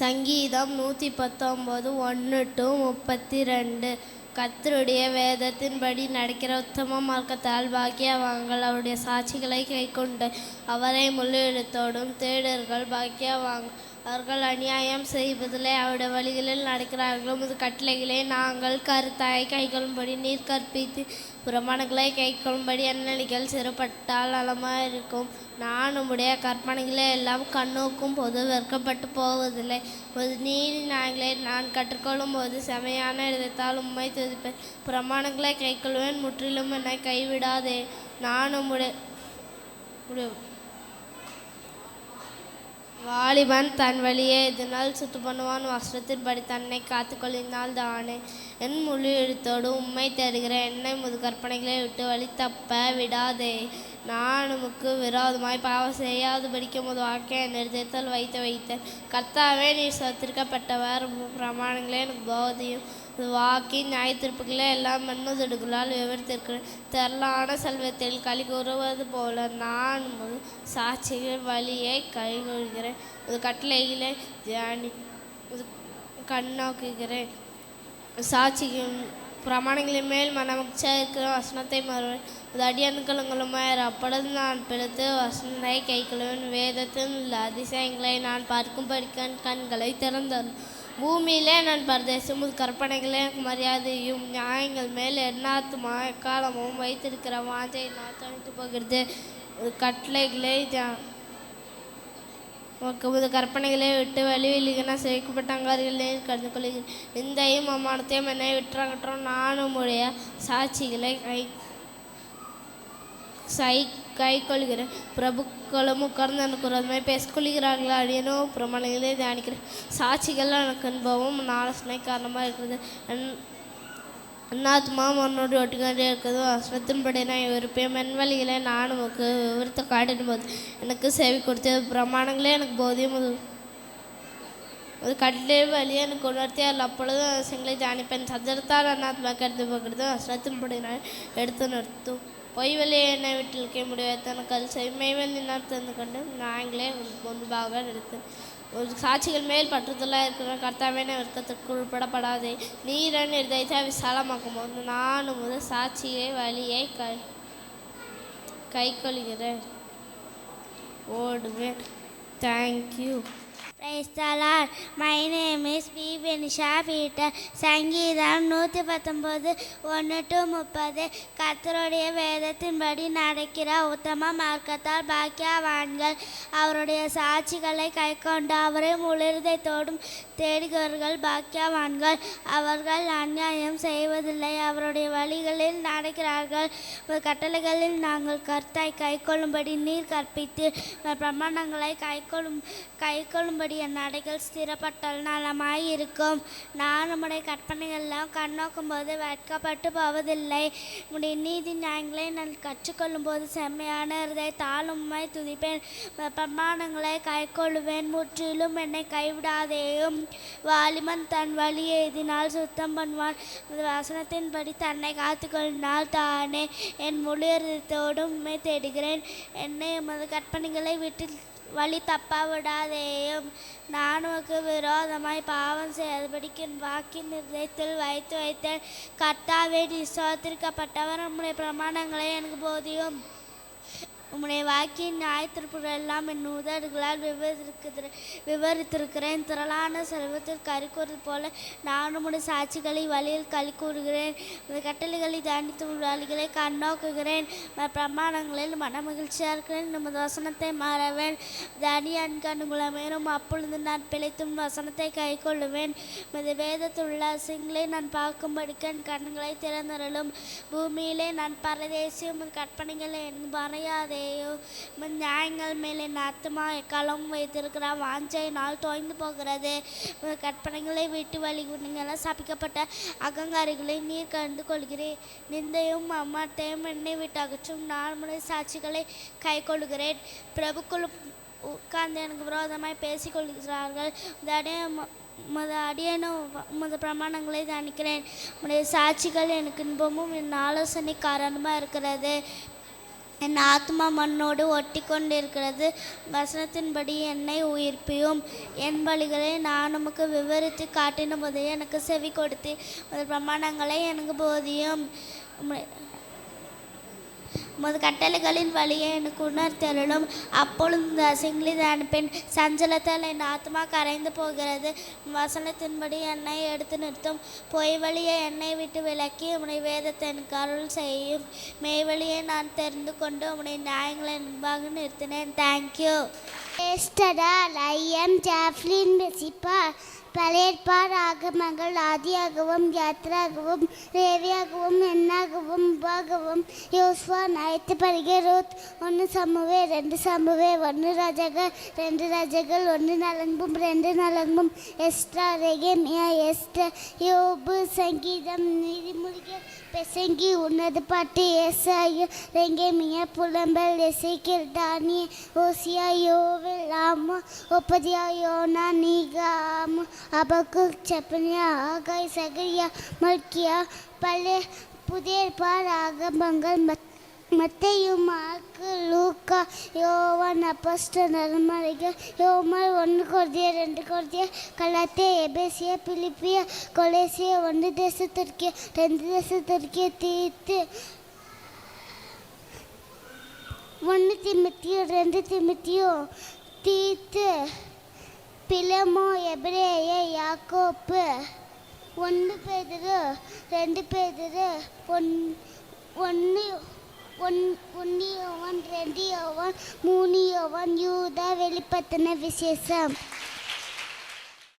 சங்கீதம் 119 1-32. கர்த்தருடைய வேதத்தின்படி நடக்கிற உத்தம மார்க்கத்தால் பாக்கியவான்கள். அவருடைய சாட்சிகளை கைக்கொண்டு அவரை முழு இடத்தோடும் தேடர்கள் பாக்கியவான்கள். அவர்கள் அநியாயம் செய்வதில்லை, அவருடைய வழிகளில் நடக்கிறார்கள். உமது கட்டளைகளை நாங்கள் கருத்தாய் கைக்கொள்ளும்படி நீர் கற்பித்து பிரமாணங்களை கைக்கொள்ளும்படி அந்நிலைகள் சிறப்பட்டால் நலமாக இருக்கும். நான் உம்முடைய கற்பனைகளை எல்லாம் கண்ணோக்கும் போது வெறுக்கப்பட்டு போவதில்லை. நீதி நியாயங்களை நான் கற்றுக்கொள்ளும் போது செமையான இடத்தால் உம்மை துதிப்பேன். பிரமாணங்களை கைக்கொள்வேன், முற்றிலும் என்னை கைவிடாதே. நான் உம்முடைய வாலிபன் தன் வழியை இதனால் சுத்து பண்ணுவான், வஸ்திரத்தின்படி தன்னை காத்து கொள்ளினால் தானே. என் முழு எழுத்தோடு உம்மை தேடுகிற என்னை முது கற்பனைகளை விட்டு வழி தப்ப விடாதே. நான் உமக்கு விரோதமாய் பாவம் செய்யாதபடிக்கு உமது வாக்கை என் இருதயத்தில் வைத்தேன். கர்த்தாவே, நீர் சத்திரிக்கப்பட்டவர், பிரமாணங்களே எனக்கு போதியும். வாக்கின் நியாயத்தீர்ப்புகளை எல்லாம் மண்ணுதடுகளால் விவரித்திருக்கிறேன். திரளான செல்வத்தில் களி கூறுவது போல நான் சாட்சிகள் வழியை கைகொள்கிறேன். கட்டளைகளை கண்ணோக்குகிறேன். சாட்சிகள் பிரமாணங்களின் மேல் மனமகிழ்ச்சியாக இருக்கிற வசனத்தை மறுவேன். அது அடியன்களுங்களுமாயிரு. அப்பொழுது நான் பிடித்து வசனத்தை கைக்கொள்வேன். வேதத்தில் உள்ள அதிசயங்களை நான் பார்க்கும்படி கண்களை திறந்தேன். பூமியிலே நான் பரதேசம். கற்பனைகளே எனக்கு மரியாதையும் நியாயங்கள் மேல் எண்ணாத்துமா எக்காலமும் வைத்திருக்கிற வாஞ்சை நான் தனித்து போகிறது. கட்டளைகளை உமது கற்பனைகளை விட்டு வழிவில்லிகன செய்யப்பட்ட அங்காரிகளே கலந்து கொள்கிறேன். இந்தையும் அம்மானத்தையும் என்னை விட்டுறகற்றோம். நானும் உடைய சாட்சிகளை கைக்கொள்கிறேன். பிரபுக்களும் உட்கார்ந்து எனக்கு உரமாய் பேசிக்கொள்கிறார்களா? அடியனோ பிரமாணங்களே தியானிக்கிறேன். சாட்சிகள் எனக்கு அனுபவம் ஆலோசனை காரணமாக இருக்கிறது. அந்நாத்மா உன்னோடு ஒட்டுக்காண்டே இருக்கிறது. வசனத்தின்படி நான் விருப்பேன். மென்வழிகளை நான் உமக்கு விவரித்த காட்டின் போது எனக்கு சேவை கொடுத்தது. பிரமாணங்களே எனக்கு போதியும். ஒரு கட்டளை வழியை எனக்கு உணர்த்தி அதில் அப்பொழுது அவசியங்களை தியானிப்பேன். சஞ்சலத்தால் அந்நாத்மா கருத்து போகிறது. வசனத்தின்படி நான் எடுத்து நிறுத்தும். பொய் வழியை என்னை விட்டு இருக்க முடியாது. தனக்கு செம்மைவெளி நான் தந்து கொண்டு நாங்களே முன்பாக எடுத்தேன். ஒரு சாட்சிகள் மேல் பற்றுதலாக இருக்கிற கர்த்தாவே விற்கத்திற்கு உட்படப்படாதே. நீரன் இருதயத்தை விசாலமாக்கும் போது நான் முதல் சாட்சியை வழியை கைக்கொள்கிறேன், ஓடுவேன். Thank you. Praise the Lord. My name is P. Venisha Peter. சங்கீதம் 119 1-30. கர்த்தருடைய வேதத்தின்படி நடக்கிற உத்தம மார்க்கத்தால் பாக்கியவான்கள். அவருடைய சாட்சிகளை கைக்கொண்டு அவரை முழு இருதயத்தோடும் தேடுகிறவர்கள் பாக்கியவான்கள். அவர்கள் அநியாயம் செய்வதில்லை, அவருடைய வழிகளில் நடக்கிறார்கள். கட்டளைகளில் நாங்கள் கர்த்தாய் கைக்கொள்ளும்படி நீர் கற்பித்து பிரமாணங்களை கைக்கொள்ளும்படி என் நடைகள் ஸ்திரப்பட்டால் நலமாயிருக்கும். நான் நம்முடைய கற்பனைகள்லாம் கண்ணோக்கும் போது வெட்கப்பட்டு போவதில்லை. உடைய நீதி நியாயங்களை நான் கற்றுக்கொள்ளும் போது செம்மையான இருதயத்தால் உம்மை துதிப்பேன். பிரமாணங்களை கைக்கொள்ளுவேன், முற்றிலும் என்னை கைவிடாதேயும். வாலிபன் தன் வழியை எதினால் சுத்தம் பண்ணுவான், வசனத்தின்படி தன்னை காத்துக்கொள்ளினால் தானே. என் முழு இருதயத்தோடும் உம்மை தேடுகிறேன். என்னை உமது கற்பனைகளை விட்டு வழி தப்ப விடாதேயும். நான் உனக்கு விரோதமாய் பாவம் செய்யாதபடிக்கு வாக்கின் இருதயத்தில் வைத்தேன். கர்த்தாவே, நீர் ஸ்தோத்திரிக்கப்பட்டவர். நம்முடைய பிரமாணங்களை எனக்கு போதியும். உம்முடைய வாக்கின் நியாயத்தீர்ப்புகள் எல்லாம் என் உதடுகளால் விவரித்திருக்கிறேன். திரளான செல்வத்தில் கறி கூறுவது போல நான் உம்முடைய சாட்சிகளை வழியில் களி கூறுகிறேன். கட்டளைகளை தியானித்து வழிகளை கண்ணோக்குகிறேன். பிரமாணங்களில் மன மகிழ்ச்சியாக இருக்கிறேன். நமது வசனத்தை மறவேன். தனியன் கண்ணுகுலமேனும் அப்பொழுது நான் பிழைத்தும் வசனத்தை கை கொள்ளுவேன். மது வேதத்துள்ள சிங்களை நான் பார்க்கும்படிக்க என் கண்களை திறந்தருளும். பூமியிலே நான் பரதேசியும் கற்பனைகளை எனக்கு மறையாதே. நியாயங்கள் மேலே என் ஆத்துமா எக்காலமும் வைத்திருக்கிற வாஞ்சை நாள் தோய்ந்து போகிறது. கற்பனைகளை விட்டு வழி நீங்கள் சபிக்கப்பட்ட அகங்காரிகளை நீர் கண்டு கொள்கிறேன். நிந்தையும் அம்மாட்டையும் என்னை விட்டு அகற்றும். நான் உடைய சாட்சிகளை கை கொள்கிறேன். பிரபுக்குள் உட்கார்ந்து எனக்கு விரோதமாய் பேசிக்கொள்கிறார்கள். அடியேனும் உமது பிரமாணங்களை தியானிக்கிறேன். உடைய சாட்சிகள் எனக்கு இன்பமும் என் ஆலோசனை காரணமாக இருக்கிறது. என் ஆத்மா மண்ணோடு ஒட்டி கொண்டிருக்கிறது. வசனத்தின்படி என்னை உயிர்ப்பியும். என் வழிகளை நான் உமக்கு விவரித்து காட்டின போது எனக்கு செவி கொடுத்து உமது பிரமாணங்களை எனக்கு போதியும். உமது கட்டளைகளின் வழியை எனக்கு உணர்த்தருளும். அப்பொழுது இந்த அசிங்களை அனுப்பேன். சஞ்சலத்தால் என் ஆத்மா கரைந்து போகிறது. வசனத்தின்படி என்னை எடுத்து நிறுத்தும். பொய் வழியை என்னை விட்டு விலக்கி உம்முடைய வேதத்தை எனக்கு அருள் செய்யும். மெய் வழியை நான் தெரிந்து கொண்டு உம்முடைய நியாயங்களை முன்பாக நிறுத்தினேன். Thank you. I am Jaflin Besipa. பழையற்பார் ஆகமங்கள் ஆதியாகவும் யாத்ராகவும் லேவியாகவும் எண்ணாகவும் உபாகவும் யோசுவா நாயத்து பரிகை ரூத் 1 சமுவே 2 சமுவே 1 ராஜாக்கள் 2 ராஜாக்கள் 1 நலங்கும் 2 நலங்கும் எஸ்ட்ரா ரெகேமியா எஸ்டர் யோபு சங்கீதம் நீதிமொழிகள் பெசங்கி உன்னது பாட்டு ஏசாயா ரெங்கேமியா புலம்பல் எசேக்கியேல் தானியேல் ஓசியா யோவேல் ஆமோ ஒபதியா யோனா நீகாமு அபக்குக் செப்பனியா ஆகாய் சகரியா மல்கியா பழைய புதிய ஏற்பாடு ஆகமங்கள் மத்தேயு மார்க்கு லூக்கா யோவான் அப்போஸ்தலர் நற்மறைகள் யோவான் 1 கொரிந்தியர் 2 கொரிந்தியர் கலாத்தியர் எபேசியர் பிலிப்பியர் கொலோசியர் 1 தெசலோனிக்கே 2 தெசலோனிக்கே தீத்து 1 தீமோத்தேயு 2 தீமோத்தேயு தீத்து பிலமோ எபிரேய யாக்கோப்பு 1 பேதுரு 2 பேதுரு 1 யோவான் 2 யோவான் 3 யோவான் யூதா வெளிப்படுத்தின விசேஷம்.